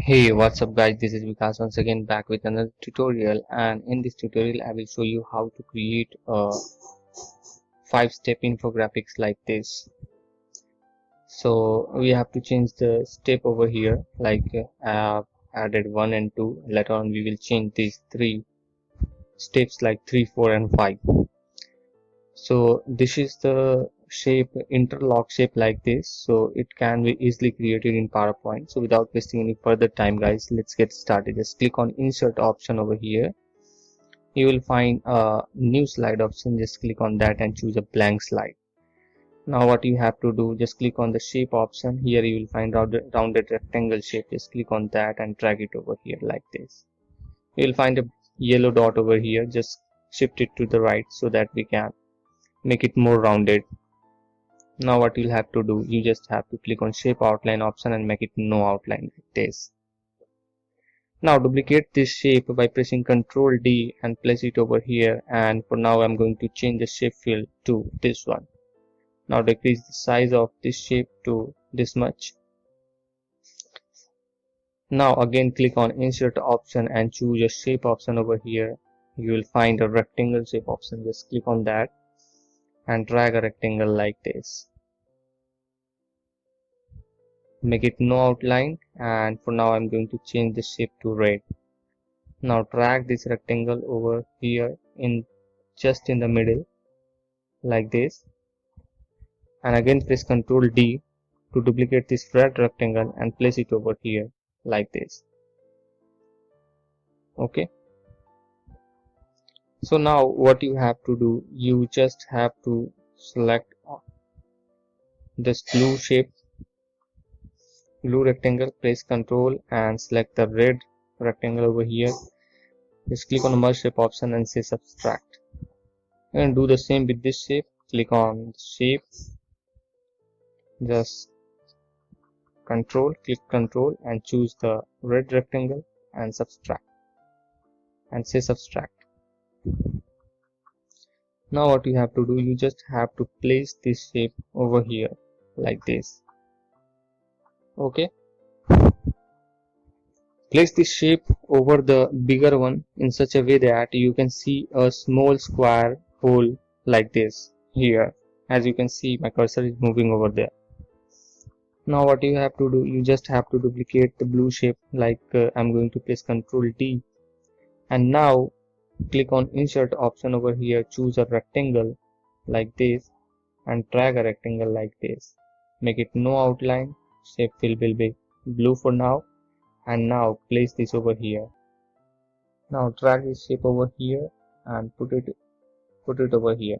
Hey, what's up guys? This is Vikas once again back with another tutorial, and in this tutorial I will show you how to create a 5-step infographics like this. So we have to change the step over here, like I have added 1 and 2. Later on we will change these 3 steps like 3, 4 and 5. So this is the shape, interlock shape like this, so it can be easily created in PowerPoint. So without wasting any further time guys, let's get started. Just click on insert option over here. You will find a new slide option. Just click on that and choose a blank slide. Now what you have to do, just click on the shape option. Here you will find rounded rectangle shape. Just click on that and drag it over here like this. You will find a yellow dot over here. Just shift it to the right so that we can make it more rounded. Now what you'll have to do, you just have to click on shape outline option and make it no outline like this. Now duplicate this shape by pressing Ctrl D and place it over here, and for now I'm going to change the shape fill to this one. Now decrease the size of this shape to this much. Now again click on insert option and choose a shape option over here. You will find a rectangle shape option. Just click on that and drag a rectangle like this. Make it no outline, and for now I'm going to change the shape to red. Now drag this rectangle over here in just in the middle like this, and again press Ctrl D to duplicate this red rectangle and place it over here like this. Okay, so now what you have to do, you just have to select this blue shape, blue rectangle, press Ctrl and select the red rectangle over here. Just click on the merge shape option and say subtract, and do the same with this shape. Click on shape, just click Control and choose the red rectangle and subtract and say subtract. Now what you have to do, you just have to place this shape over here like this. Okay, place this shape over the bigger one in such a way that you can see a small square hole like this here. As you can see, my cursor is moving over there. Now what you have to do, you just have to duplicate the blue shape, like I'm going to press Ctrl D, and now click on insert option over here, choose a rectangle like this and drag a rectangle like this. Make it no outline, shape fill will be blue for now, and now place this over here. Now drag this shape over here and put it over here.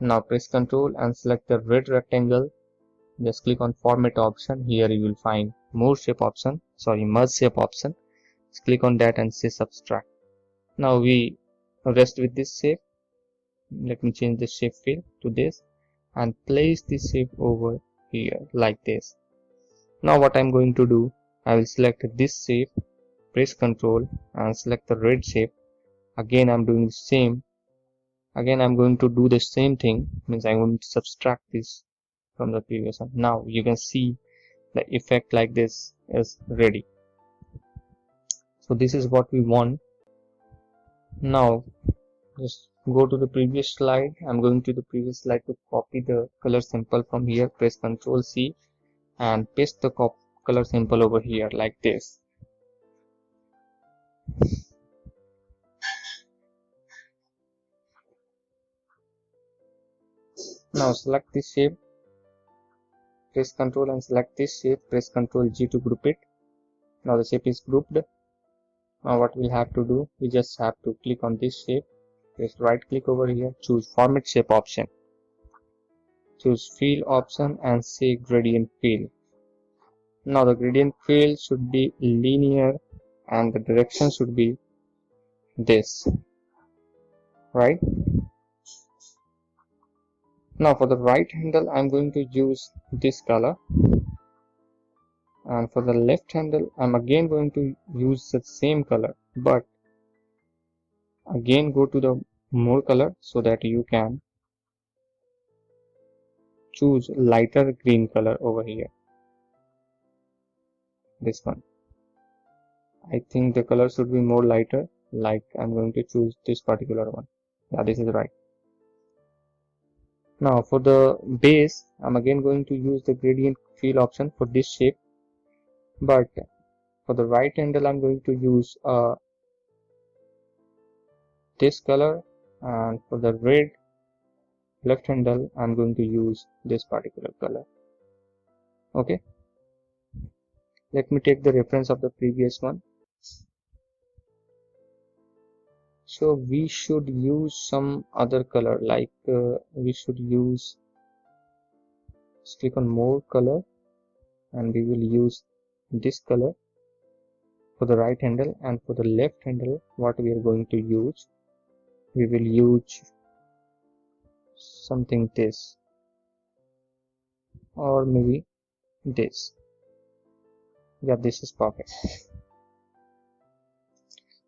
Now press Ctrl and select the red rectangle. Just click on format option. Here you will find merge shape option. Just click on that and say subtract. Now we rest with this shape. Let me change the shape fill to this and place this shape over here like this. Now what I'm going to do, I will select this shape, press Ctrl and select the red shape. Again I'm doing the same. Again I'm going to do the same thing, means I'm going to subtract this from the previous one. Now you can see the effect like this is ready. So this is what we want. Now just go to the previous slide. I'm going to the previous slide to copy the color sample from here. Press Ctrl C and paste the color sample over here like this. Now select this shape, press Ctrl and select this shape, press Ctrl G to group it. Now the shape is grouped. Now what we'll have to do, we just have to click on this shape, press right click over here, choose format shape option, choose fill option and say gradient fill. Now the gradient fill should be linear and the direction should be this, right? Now for the right handle I'm going to use this color, and for the left handle I'm again going to use the same color, but again go to the more color so that you can choose lighter green color over here, this one. I think the color should be more lighter, like I'm going to choose this particular one. Yeah, this is right. Now for the base, I'm again going to use the gradient fill option for this shape, but for the right handle I'm going to use this color, and for the red left handle I'm going to use this particular color. Okay, let me take the reference of the previous one. So we should use some other color, like we should use, let's click on more color, and we will use this color for the right handle, and for the left handle what we are going to use, we will use something this, or maybe this. Yeah, this is perfect.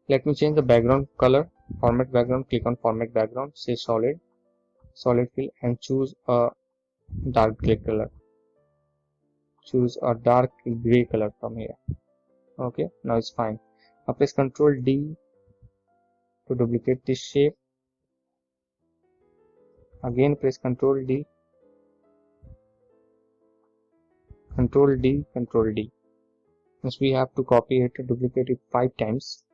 Let me change the background color, format background, click on format background, say solid fill, and choose a dark gray color. Choose a dark gray color from here. Okay, now it's fine. Now press Ctrl D to duplicate this shape. Again press Ctrl D, Ctrl D, Ctrl D. Means we have to copy it, duplicate it 5 times.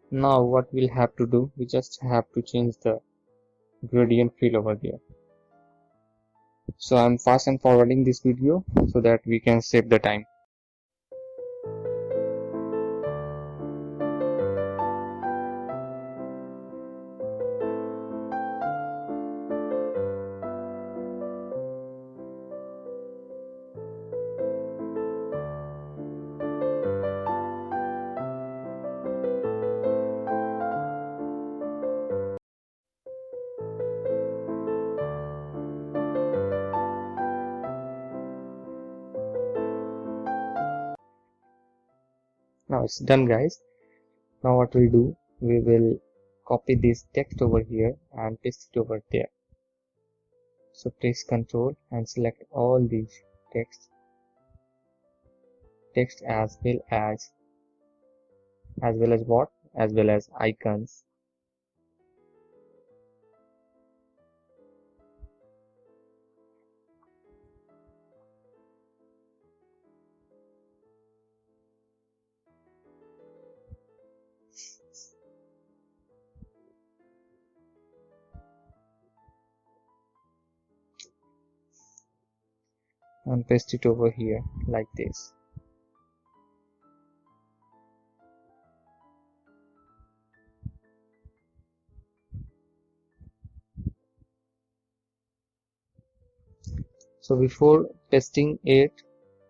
Now what we'll have to do, we just have to change the gradient fill over there. So I'm fast and forwarding this video so that we can save the time. Now it's done, guys. Now what we'll do, we will copy this text over here and paste it over there. So press Ctrl and select all these text as well as what? As well as icons. And paste it over here like this. So before pasting it,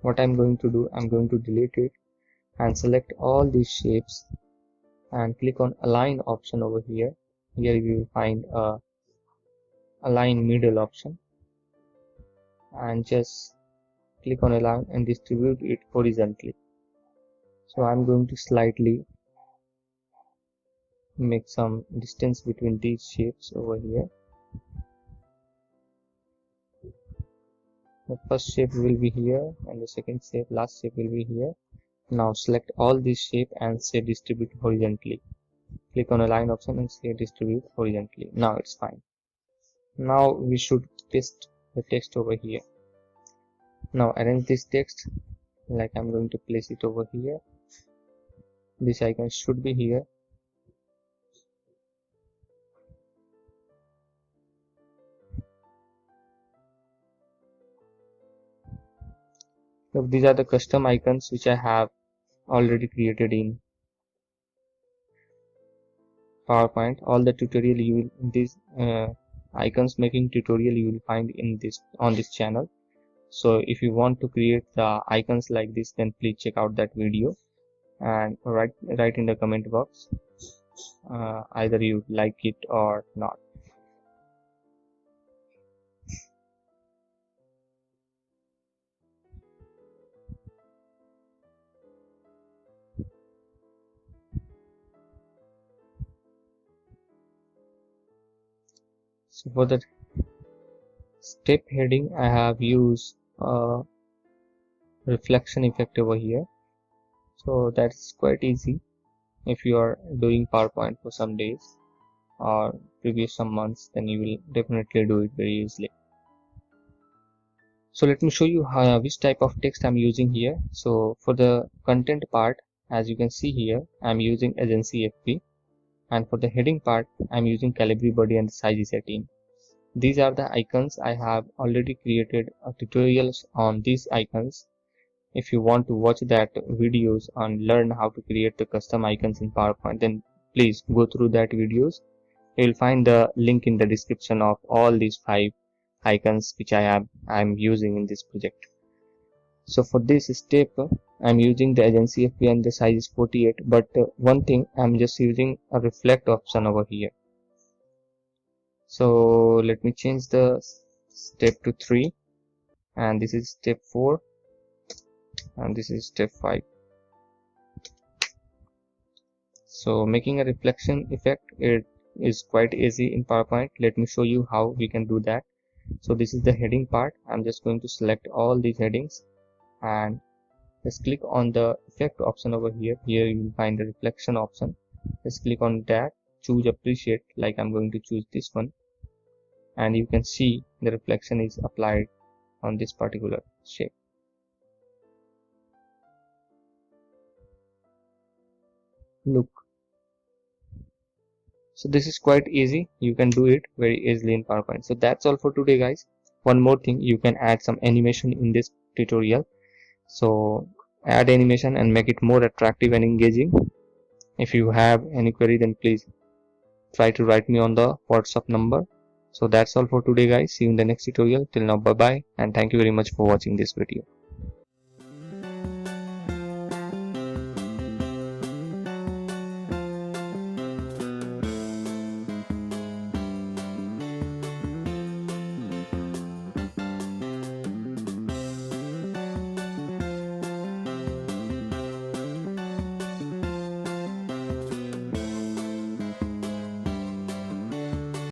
what I'm going to do, I'm going to delete it and select all these shapes and click on align option over here. Here you will find a align middle option, and just click on align and distribute it horizontally. So I'm going to slightly make some distance between these shapes over here. The first shape will be here, and the second shape, last shape, will be here. Now select all these shape and say distribute horizontally. Click on align option and say distribute horizontally. Now it's fine. Now we should paste the text over here. Now arrange this text, like I'm going to place it over here. This icon should be here. So these are the custom icons which I have already created in PowerPoint. All the tutorial you will, these icons making tutorial you will find in this on this channel. So if you want to create the icons like this, then please check out that video and write in the comment box either you like it or not. So for the step heading, I have used a reflection effect over here. So that's quite easy. if you are doing PowerPoint for some days or previous some months, then you will definitely do it very easily. So let me show you which type of text I'm using here. So for the content part, as you can see here, I'm using Agency FP, and for the heading part, I'm using Calibri Body and Size is 18. These are the icons. I have already created tutorials on these icons. If you want to watch that videos and learn how to create the custom icons in PowerPoint, then please go through that videos. You will find the link in the description of all these 5 icons which I'm using in this project. So for this step, I'm using the Agency FP and the size is 48, but one thing, I'm just using a reflect option over here. So let me change the step to 3, and this is step 4, and this is step 5. So making a reflection effect, it is quite easy in PowerPoint. Let me show you how we can do that. So this is the heading part. I'm just going to select all these headings and just click on the effect option over here. Here you will find the reflection option. Just click on that, choose appreciate, like I'm going to choose this one, and you can see the reflection is applied on this particular shape. Look. So this is quite easy. You can do it very easily in PowerPoint. So that's all for today, guys. One more thing, you can add some animation in this tutorial. So add animation and make it more attractive and engaging. If you have any query, then please try to write me on the WhatsApp number. So that's all for today, guys. See you in the next tutorial. Till now, bye bye, and thank you very much for watching this video.